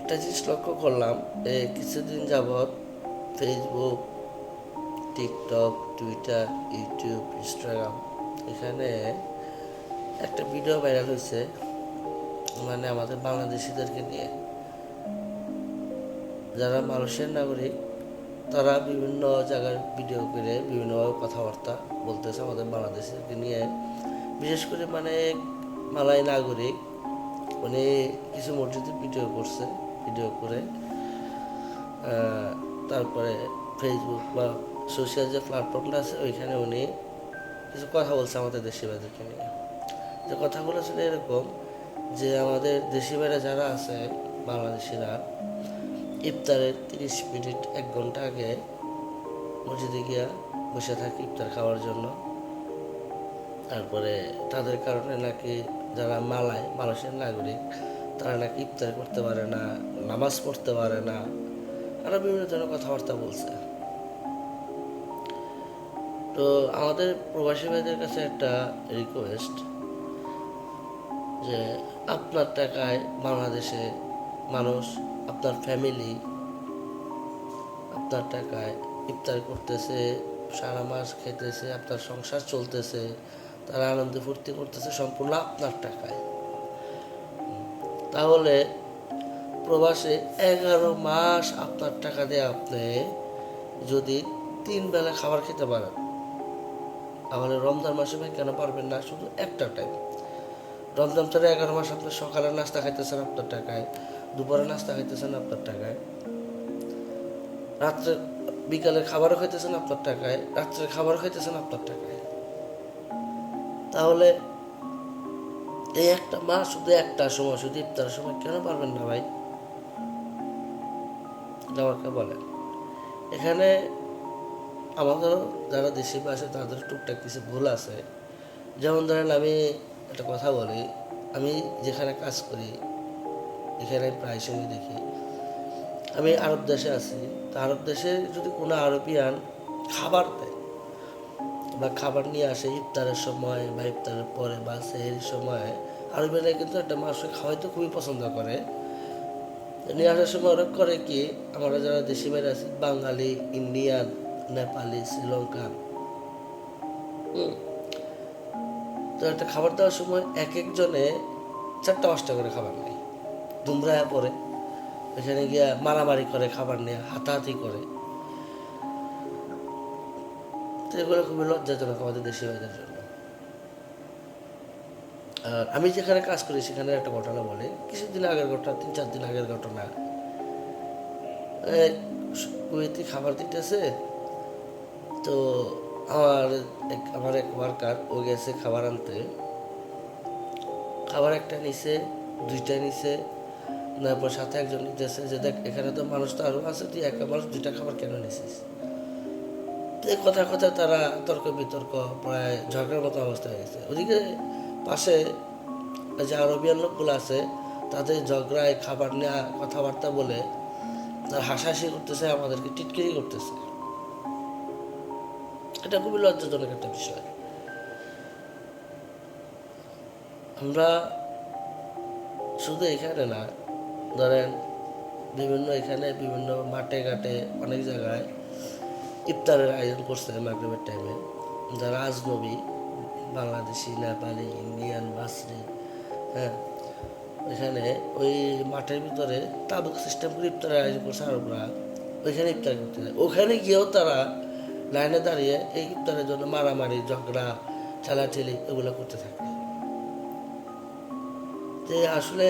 একটা জিনিস লক্ষ্য করলাম, এই কিছুদিন যাবৎ Facebook, TikTok, Twitter, YouTube, Instagram এখানে একটা ভিডিও ভাইরাল হয়েছে, মানে আমাদের বাংলাদেশিদেরকে নিয়ে। যারা মালয়েশিয়ার নাগরিক তারা বিভিন্ন জায়গায় ভিডিও করে বিভিন্নভাবে কথাবার্তা বলতেছে আমাদের বাংলাদেশিদেরকে নিয়ে। বিশেষ করে মানে মালয় নাগরিক উনি কিছু মসজিদে ভিডিও করছে, ভিডিও করে তারপরে ফেসবুক বা সোশ্যাল যে প্ল্যাটফর্মটা আছে ওইখানে উনি কিছু কথা বলছে আমাদের দেশি ভাইদেরকে নিয়ে। যে কথাগুলো ছিল এরকম যে আমাদের দেশি ভাইরা যারা আছে বাংলাদেশিরা ইফতারের 30 মিনিট 1 ঘন্টা আগে মসজিদে গিয়া বসে থাকে ইফতার খাওয়ার জন্য। তারপরে তাদের কারণে নাকি যারা মালয়েশিয়ার নাগরিক তারা নাকি ইফতার করতে পারে না, নামাজ পড়তে পারে না, আরও বিভিন্ন ধরনের কথাবার্তা বলছে। তো আমাদের প্রবাসী ভাইদের কাছে একটা রিকোয়েস্ট যে আপনার টাকায় বাংলাদেশে মানুষ, আপনার ফ্যামিলি আপনার টাকায় ইফতার করতেছে, সারা মাস খেতেছে, আপনার সংসার চলতেছে, তারা আনন্দ ফুর্তি করতেছে সম্পূর্ণ আপনার টাকায়। তাহলে প্রবাসে 11 মাস আপনার টাকা দিয়ে আপনি যদি 3 বেলা খাবার খেতে পারেন, তাহলে রমজান মাসে ভাই কেন পারবেন না? শুধু একটা টাইম রমজান ধরে 11 মাস আপনি সকালে নাস্তা খাইতেছেন আপনার টাকায়, দুপুরে নাস্তা খাইতেছেন আপনার টাকায়, রাত্রে বিকালের খাবারও খাইতেছেন আপনার টাকায়, রাত্রের খাবারও খাইতেছেন আপনার টাকায়। তাহলে এই একটা মাস শুধু একটা সময়, শুধু ইফতারের সময় কেন পারবেন না ভাই? আমাকে বলেন। এখানে আমাদেরও যারা দেশি আছে তাদের টুকটাক কিছু ভুল আছে। যেমন ধরেন আমি একটা কথা বলি, আমি যেখানে কাজ করি এখানে প্রায় সময় দেখি, আমি আরব দেশে আছি, তো আরব দেশে যদি কোনো আরবিয়ান খাবার দেয় বা খাবার নিয়ে আসে ইফতারের সময় বা ইফতারের পরে বা সেহেরির সময়, আরবিয়ানরা কিন্তু একটা মানুষকে খাওয়াইতে খুবই পছন্দ করে। নিয়ে আসার সময় ওরা করে কি, আমরা যারা দেশি বাইরে আছি বাঙালি, ইন্ডিয়ান, নেপালি, শ্রীলঙ্কান, তো একটা খাবার দেওয়ার সময় এক একজনে 4টা 5টা করে খাবার নেয়, দুমড়ায় পড়ে, ওইখানে গিয়া মারামারি করে, খাবার নিয়ে হাতাহাতি করে। তো এগুলো খুবই লজ্জাজনক আমাদের দেশি ভাইদের জন্য। আর আমি যেখানে কাজ করি সেখানে একটা ঘটনা বলে, কিছুদিন আগের ঘটনা, 3-4 দিন আগের ঘটনা। কুয়েতি খাবার দিতেছে, তো আমার এক ওয়ার্কার ও গেছে খাবার আনতে, খাবার একটা নিছে, 2টা নিছে, তারপর সাথে একজন নিতেছে যে দেখ এখানে তো মানুষ তো আরও আছে, তুই একা মানুষ 2টা খাবার কেন নিছিস? তো এই কথা কথা তারা তর্ক বিতর্ক, প্রায় ঝগড়ার মতো অবস্থা হয়ে গেছে। ওদিকে পাশে যে আরবিয়ান লোকগুলো আছে তাদের ঝগড়ায় খাবার নেওয়া কথাবার্তা বলে তারা হাসাহাসি করতেছে, আমাদেরকে টিটকিরি করতেছে। এটা খুবই লজ্জাজনক একটা বিষয়। আমরা শুধু এখানে না, ধরেন বিভিন্ন মাঠে ঘাটে অনেক জায়গায় ইফতারের আয়োজন করছে মাগরিবের টাইমে, যারা আজনবী, বাংলাদেশি, নেপালি, ইন্ডিয়ান, বাসরি, হ্যাঁ, ওইখানে ওই মাঠের ভিতরে তাবুক সিস্টেম করে ইফতারের আয়োজন করছে আরবরা, ওইখানে ইফতার করতে যায়। ওখানে গিয়েও তারা লাইনে দাঁড়িয়ে এই ইফতারের জন্য মারামারি, ঝগড়া, ঠেলাঠেলি এগুলো করতে থাকে। যে আসলে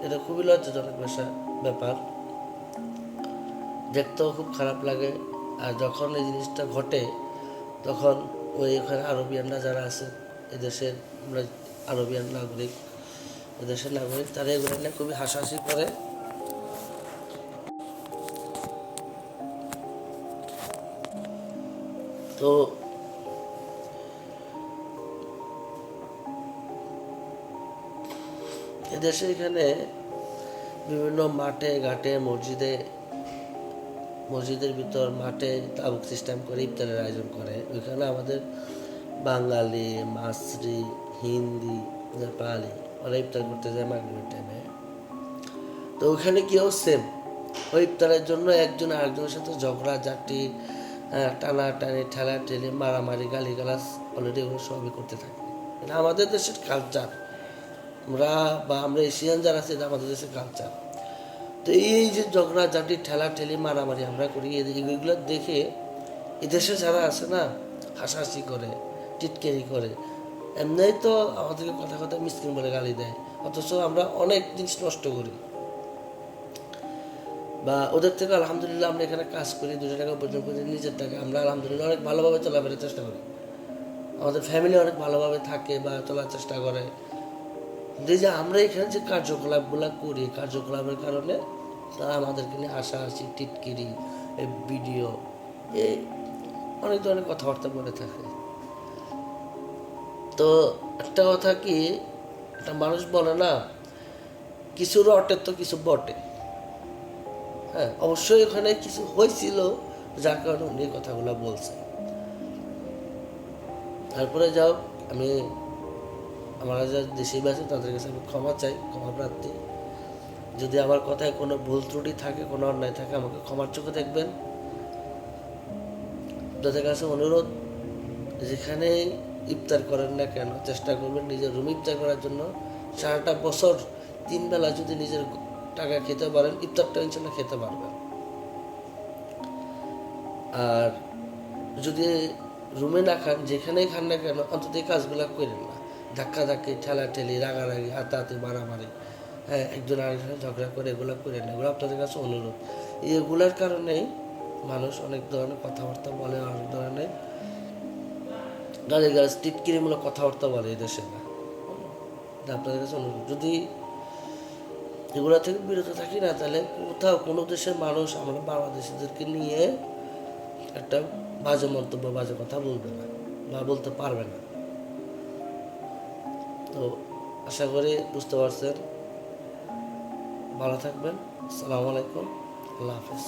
এটা খুবই লজ্জাজনক ব্যাপার, দেখতেও খুব খারাপ লাগে। আর যখন এই জিনিসটা ঘটে তখন ওখানে আরবিয়ানরা যারা আছে এদেশের, আমরা আরবিয়ান নাগরিক, এদেশের নাগরিক, তারা এগুলো নিয়ে খুবই হাসাহাসি করে। তো এদেশে এখানে বিভিন্ন মাঠে ঘাটে মসজিদের ভিতর মাঠে তাবুক সিস্টেম করে ইফতারের আয়োজন করে। ওইখানে আমাদের বাঙালি, মাসরি, হিন্দি, নেপালি ওরা ইফতার করতে যায় মাগরিবের টাইমে। তো ওখানে গিয়েও সেম, ওই ইফতারের জন্য একজন আরেকজনের সাথে ঝগড়া ঝাঁটি, টানাটানি, ঠেলাঠেলি, মারামারি, গালিগালাজ অলরেডি ওগুলো সবই করতে থাকে। এটা আমাদের দেশের কালচার। আমরা এশিয়ান যারা আছে, এটা আমাদের দেশের কালচার। তো এই যে ঝগড়া ঝাঁটি, ঠেলাঠেলি, মারামারি আমরা করি, এইগুলো দেখে এদেশে যারা আছে না, হাসাহাসি করে, টিটকেরি করে, এমনিই তো আমাদেরকে কথা কথা মিসকিন বলে গালি দেয়, অথচ আমরা অনেক জিনিস নষ্ট করি। বা ওদের থেকে আলহামদুলিল্লাহ আমরা এখানে কাজ করি, 2 টাকা উপার্জন করি, নিজের টাকা আমরা আলহামদুলিল্লাহ অনেক ভালোভাবে চলাফেরার চেষ্টা করি, আমাদের ফ্যামিলি অনেক ভালোভাবে থাকে বা চলার চেষ্টা করে। যে যে আমরা এখানে যে কার্যকলাপগুলো করি, কার্যকলাপের কারণে তারা আমাদেরকে নিয়ে হাসাহাসি, টিটকিরি, ভিডিও, এই অনেক ধরনের কথাবার্তা বলে থাকে। তো একটা কথা কি, একটা মানুষ বলে না, কিছু রটে তো কিছু বটে। হ্যাঁ, অবশ্যই ওখানে কিছু হয়েছিল যার কারণে উনি এই কথাগুলো বলছেন। তারপরে যাও, আমি আমার যারা দেশি আছে তাদের কাছে আমি ক্ষমা চাই, ক্ষমা প্রার্থী। যদি আমার কথায় কোনো ভুল ত্রুটি থাকে, কোনো অন্যায় থাকে, আমাকে ক্ষমার চোখে দেখবেন। তাদের কাছে অনুরোধ, যেখানে ইফতার করেন না কেন, চেষ্টা করবেন নিজের রুমে ইফতার করার জন্য। সারাটা বছর 3 বেলা যদি নিজের টাকা খেতে পারেন, ইফতারটা ইনশাল্লাহ খেতে পারবেন। আর যদি রুমে না খান, যেখানেই খান না কেন, অন্তত এই কাজগুলো করেন না। ধাক্কাধাক্কি, ঠেলাঠেলি, রাগারাগি, হাতাহাতি, মারামারি, হ্যাঁ, একজন আরেকজনের ঝগড়া করে, এগুলো করেন না। এগুলো আপনাদের কাছে অনুরোধ। এগুলার কারণেই মানুষ অনেক ধরনের কথাবার্তা বলে, অনেক ধরনের গালিগালাজ, টিটকিরিমূলক কথাবার্তা বলে এই দেশে না। আপনাদের কাছে অনুরোধ, যদি এগুলো থেকে বিরত থাকি না, তাহলে কোথাও কোনো দেশের মানুষ আমরা বাংলাদেশিদেরকে নিয়ে একটা বাজে মন্তব্য, বাজে কথা বলবে না বা বলতে পারবে না। তো আশা করি বুঝতে পারছেন। ভালো থাকবেন। আসসালামু আলাইকুম। আল্লাহ হাফেজ।